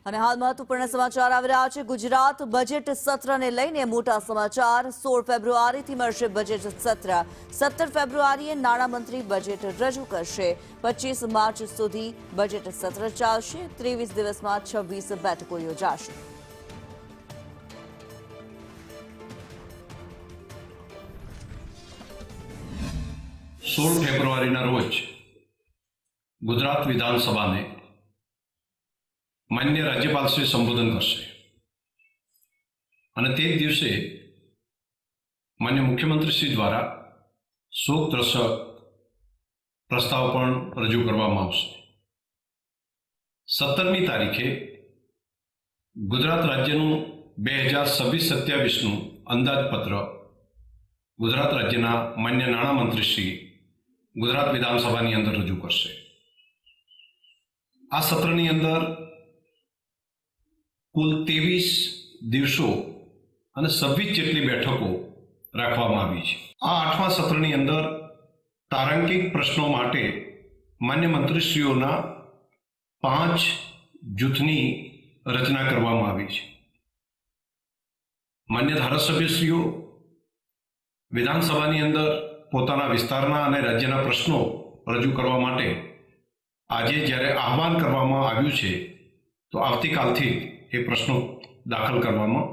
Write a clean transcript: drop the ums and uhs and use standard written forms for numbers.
અને હાલ મહત્વપૂર્ણ સમાચાર આવી રહ્યા છે। ગુજરાત બજેટ સત્રને લઈને મોટા સમાચાર। 16 ફેબ્રુઆરીથી મળશે બજેટ સત્ર। 17 ફેબ્રુઆરીએ નાણામંત્રી બજેટ રજૂ કરશે। 25 માર્ચ સુધી બજેટ સત્ર ચાલશે। 23 દિવસમાં 26 બેઠકો યોજાશે। ફેબ્રુઆરીના રોજ ગુજરાત વિધાનસભાને માન્ય રાજ્યપાલશ્રી સંબોધન કરશે અને તે જ દિવસે માન્ય મુખ્યમંત્રીશ્રી દ્વારા શોકદર્શક પ્રસ્તાવ પણ રજૂ કરવામાં આવશે। 17મી તારીખે ગુજરાત રાજ્યનું 2026-27નું અંદાજપત્ર ગુજરાત રાજ્યના માન્ય નાણામંત્રીશ્રી ગુજરાત વિધાનસભાની અંદર રજૂ કરશે। આ સત્રની અંદર કુલ 23 દિવસો અને 26 જેટલી બેઠકો રાખવામાં આવી છે। આ 8મા સત્રની અંદર તારાંકિક પ્રશ્નો માટે માન્ય મંત્રીશ્રીઓના 5 જૂથની રચના કરવામાં આવી છે। માન્ય ધારાસભ્યશ્રીઓ વિધાનસભાની અંદર પોતાના વિસ્તારના અને રાજ્યના પ્રશ્નો રજૂ કરવા માટે આજે જ્યારે આહવાન કરવામાં આવ્યું છે તો આવતીકાલથી એ પ્રશ્નો દાખલ કરવામાં